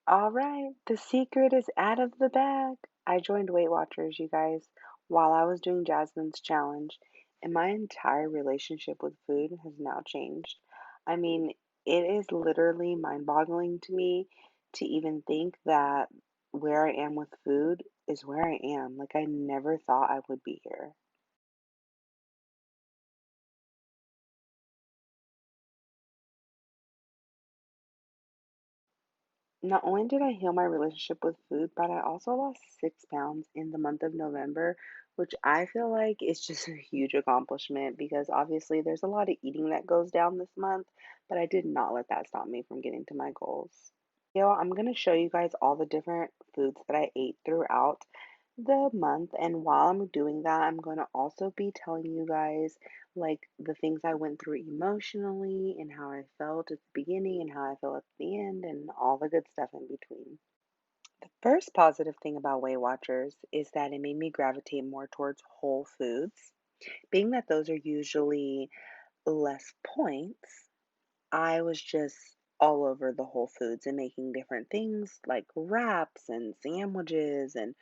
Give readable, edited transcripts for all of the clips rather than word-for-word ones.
All right, the secret is out of the bag. I joined Weight Watchers, you guys, while I was doing Jasmine's challenge, and my entire relationship with food has now changed. I mean, it is literally mind-boggling to me to even think that where I am with food is where I am. Like, I never thought I would be here. Not only did I heal my relationship with food, but I also lost 6 pounds in the month of November, which I feel like is just a huge accomplishment because obviously there's a lot of eating that goes down this month, but I did not let that stop me from getting to my goals. I'm going to show you guys all the different foods that I ate throughout the month. And while I'm doing that, I'm going to also be telling you guys like the things I went through emotionally and how I felt at the beginning and how I feel at the end and all the good stuff in between. The first positive thing about Weight Watchers is that it made me gravitate more towards whole foods. Being that those are usually less points, I was just all over the Whole Foods and making different things like wraps and sandwiches and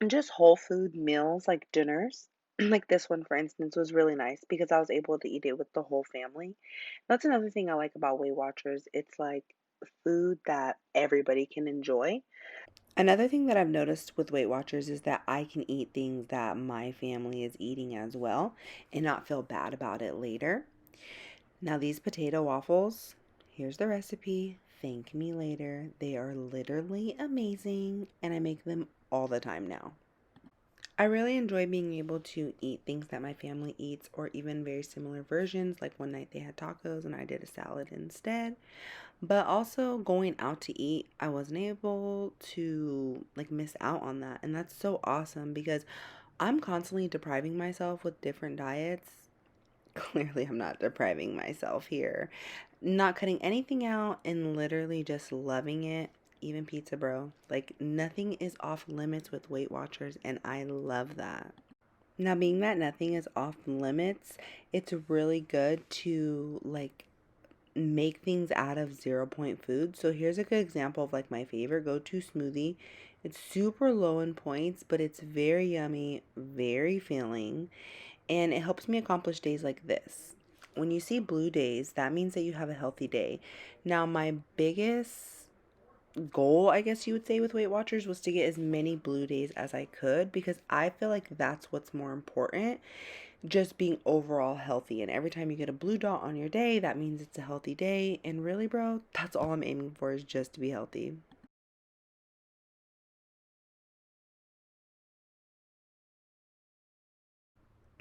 just whole food meals like dinners. Like this one, for instance, was really nice because I was able to eat it with the whole family. That's another thing I like about Weight Watchers. It's like food that everybody can enjoy. Another thing that I've noticed with Weight Watchers is that I can eat things that my family is eating as well and not feel bad about it later. Now, these potato waffles, here's the recipe. Thank me later. They are literally amazing, and I make them all the time now. I really enjoy being able to eat things that my family eats, or even very similar versions. Like one night they had tacos, and I did a salad instead. But also going out to eat, I wasn't able to like miss out on that. And that's so awesome because I'm constantly depriving myself with different diets. Clearly, I'm not depriving myself here. Not cutting anything out and literally just loving it. Even pizza, bro. Like, nothing is off limits with Weight Watchers, and I love that. Now, being that nothing is off limits, it's really good to like make things out of 0 point food. So, here's a good example of like my favorite go to smoothie. It's super low in points, but it's very yummy, very filling, and it helps me accomplish days like this. When you see blue days, that means that you have a healthy day. Now, my biggest goal, I guess you would say, with Weight Watchers was to get as many blue days as I could because I feel like that's what's more important. Just being overall healthy. And every time you get a blue dot on your day, that means it's a healthy day. And really, bro, that's all I'm aiming for is just to be healthy.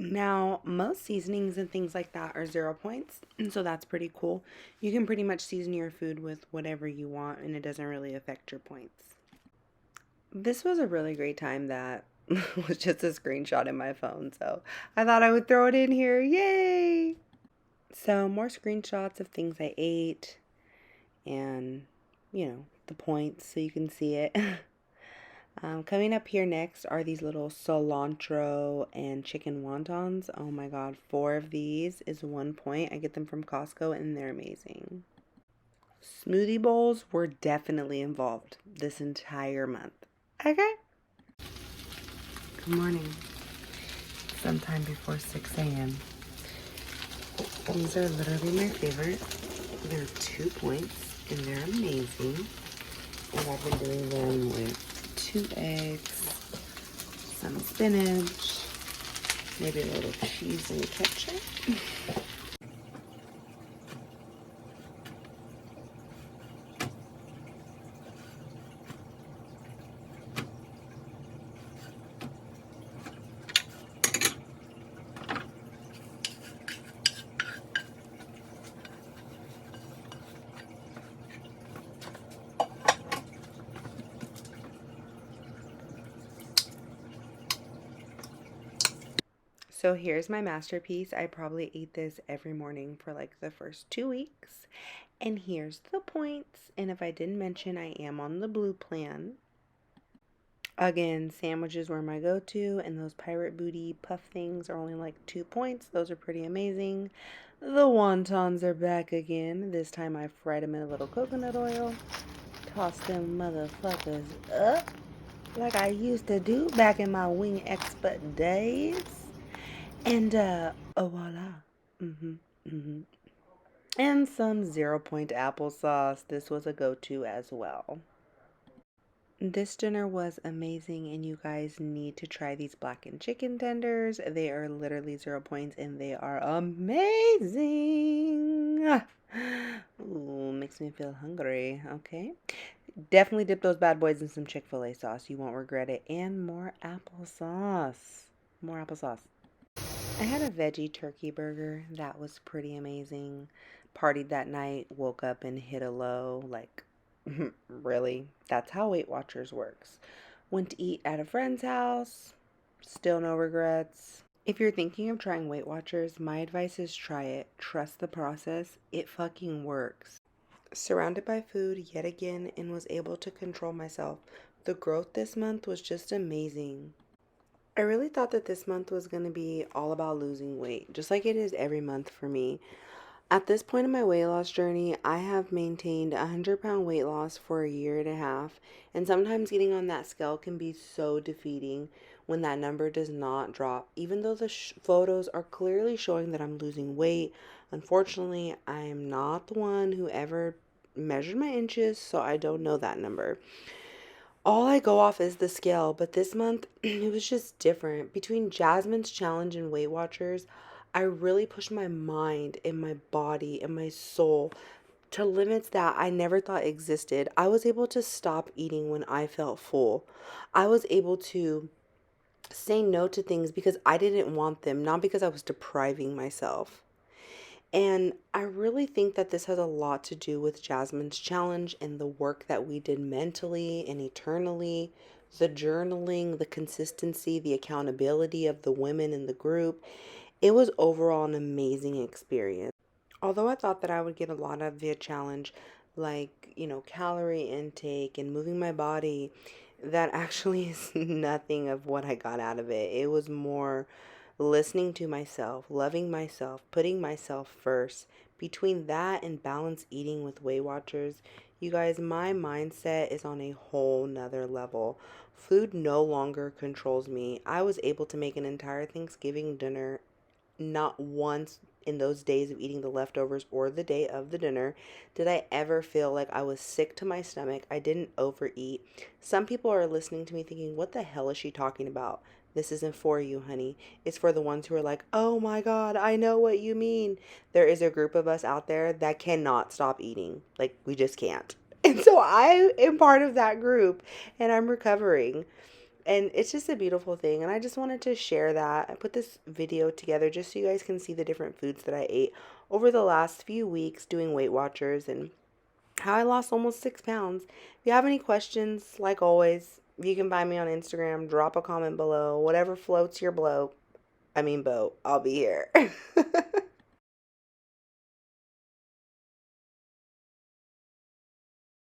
Now, most seasonings and things like that are 0 points, and so that's pretty cool. You can pretty much season your food with whatever you want, and it doesn't really affect your points. This was a really great time that was just a screenshot in my phone, so I thought I would throw it in here. Yay! So, more screenshots of things I ate and, the points so you can see it. Coming up here next are these little cilantro and chicken wontons. Oh my god, 4 of these is 1 point. I get them from Costco and they're amazing. Smoothie bowls were definitely involved this entire month. Okay. Good morning. Sometime before 6 a.m. These are literally my favorite. They're 2 points and they're amazing. And I've been doing them with 2 eggs, some spinach, maybe a little cheese and ketchup. So here's my masterpiece. I probably ate this every morning for like the first 2 weeks. And here's the points. And if I didn't mention, I am on the blue plan. Again, sandwiches were my go to, and those pirate booty puff things are only like 2 points. Those are pretty amazing. The wontons are back again. This time I fried them in a little coconut oil. Toss them motherfuckers up like I used to do back in my wing expert days. And, oh, voila. Mm-hmm, mm-hmm. And some 0 point applesauce. This was a go-to as well. This dinner was amazing, and you guys need to try these blackened chicken tenders. They are literally 0 points, and they are amazing. Ooh, makes me feel hungry. Okay. Definitely dip those bad boys in some Chick-fil-A sauce. You won't regret it. And more applesauce. More applesauce. I had a veggie turkey burger. That was pretty amazing. Partied that night, woke up and hit a low. Like, really? That's how Weight Watchers works. Went to eat at a friend's house. Still no regrets. If you're thinking of trying Weight Watchers, my advice is try it. Trust the process. It fucking works. Surrounded by food yet again and was able to control myself. The growth this month was just amazing. I really thought that this month was going to be all about losing weight, just like it is every month for me. At this point in my weight loss journey, I have maintained a 100-pound weight loss for a year and a half, and sometimes getting on that scale can be so defeating when that number does not drop. Even though the photos are clearly showing that I'm losing weight, unfortunately, I am not the one who ever measured my inches, so I don't know that number. All I go off is the scale, but this month it was just different. Between Jasmine's challenge and Weight Watchers, I really pushed my mind and my body and my soul to limits that I never thought existed. I was able to stop eating when I felt full. I was able to say no to things because I didn't want them, not because I was depriving myself. And I really think that this has a lot to do with Jasmine's challenge and the work that we did mentally and eternally, the journaling, the consistency, the accountability of the women in the group. It was overall an amazing experience. Although I thought that I would get a lot of the challenge, like, calorie intake and moving my body, that actually is nothing of what I got out of it. It was more listening to myself, loving myself, putting myself first. Between that and balanced eating with Weight Watchers, you guys, my mindset is on a whole nother level. Food no longer controls me. I was able to make an entire Thanksgiving dinner. Not once in those days of eating the leftovers or the day of the dinner did I ever feel like I was sick to my stomach. I didn't overeat. Some people are listening to me thinking, what the hell is she talking about? This isn't for you, honey. It's for the ones who are like, oh my God, I know what you mean. There is a group of us out there that cannot stop eating. Like, we just can't. And so I am part of that group and I'm recovering. And it's just a beautiful thing. And I just wanted to share that. I put this video together just so you guys can see the different foods that I ate over the last few weeks doing Weight Watchers and how I lost almost 6 pounds. If you have any questions, like always, you can find me on Instagram. Drop a comment below. Whatever floats your boat. I'll be here.